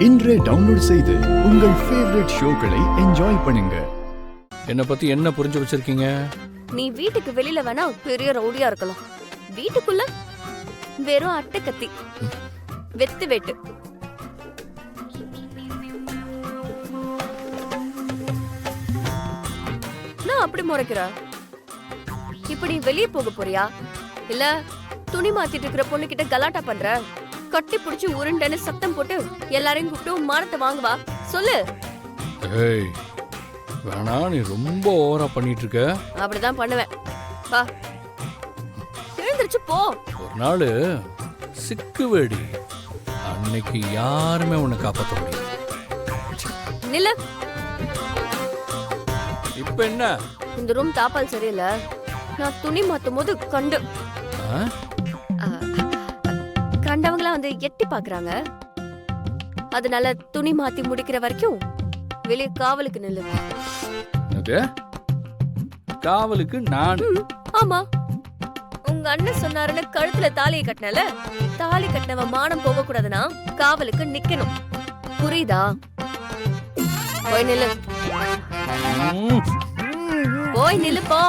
இன்றே டவுன்லோட் செய்து உங்கள் ஃபேவரட் ஷோக்களை என்ஜாய் பண்ணுங்க. என்ன பத்தி என்ன புரிஞ்சு வச்சிருக்கீங்க? நீ வீட்டுக்கு வெளியில வேணா பெரிய ரவுடியா இருக்கலாம், வீட்டுக்குள்ள வெறும் அட்டை கத்தி வெத்து வெட்டு. நான் அப்படி முறைக்கிற? இப்ப நீ வெளியே போக போறியா இல்ல துணி மாத்திட்டு இருக்கிற பொண்ணு கிட்ட கலாட்டா பண்ற? கட்டி புடிச்சு உருண்டன்னு சத்தம் போட்டு எல்லாரையும் கூப்பிட்டு மானத்தை வாங்குவா சொல்லு. ஏய் வேணா, நீ ரொம்ப ஓவரா பண்ணிட்டு இருக்க. அப்படிதான் பண்ணுவேன். வா எழுந்திருச்சு போ. ஒரு நாள் சிக்கு வேடி, அன்னைக்கு யாருமே உன்னை காப்பாற்ற முடியும். நில்ல. இப்ப என்ன? இந்த ரூம் தாப்பால் சரியில்லை. நான் துணி மாத்தும் போது கண்டவங்களா வந்து எட்டி பாக்குறாங்க. அதனால துணி மாத்தி முடிக்கிற வரைக்கும் வெளியே காவலுக்கு நில்லு. காவலுக்கு நான்? ஆமா, உங்க அண்ணன் சொன்னாருன்னு கழுத்துல தாலியை கட்டினல, தாலி கட்டினவ மானம் போக கூடாதுன்னா காவலுக்கு நிக்கணும். புரியுதா? போய் நில்லு. போய் நில்லு போ.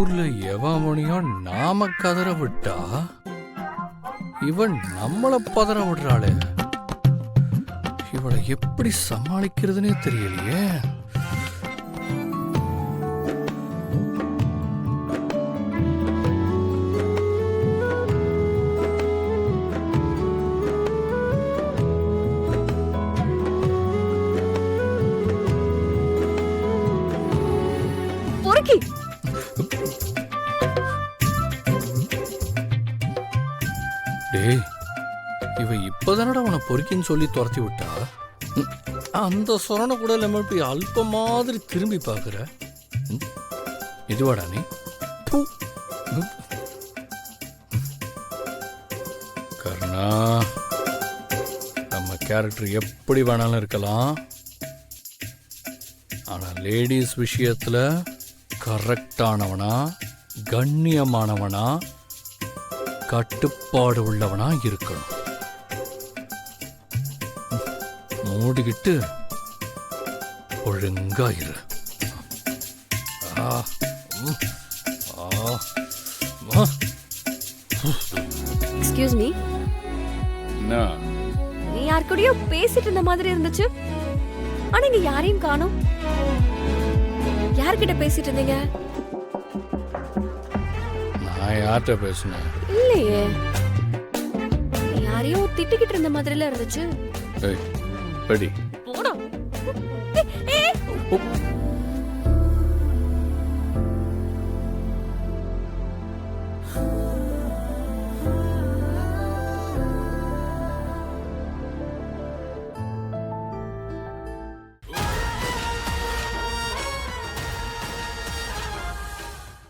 ஊர்ல எவமணியோ நாம கதற விட்டா இவன் நம்மள பதற விடுறாளே. இவளை எப்படி சமாளிக்கிறதுனே தெரியலையே. பொறுக்கி டேய், இவ இப்பதானடா உன பொறுக்கின்னு சொல்லி துரத்தி விட்டா. அந்த சொரண கூட இல்லாம இப்படி அல்ப மாதிரி திரும்பி பாக்குற. இதுவாடா நீ? கர்ணா, நம்ம கேரக்டர் எப்படி வேணாலும் இருக்கலாம், ஆனா லேடிஸ் விஷயத்துல கரெக்டானவனா, கண்ணியமானவனா, கட்டுப்பாடு உள்ளவனா இருக்கணும். மூடிக்கிட்டு ஒழுங்கா இரு. Excuse me. நீ யார் கூடயோ பேசிட்டு இருந்த மாதிரி இருந்துச்சு, ஆனா இங்க யாரையும் காணோம். யார்கிட்ட பேசிட்டு இருந்தீங்க? நான் யார்கிட்ட பேசுனேன்? இல்லையே, யாரையோ திட்டிக்கிட்டு இருந்த மாதிரில இருந்துச்சு. ஏய், படி. போடா.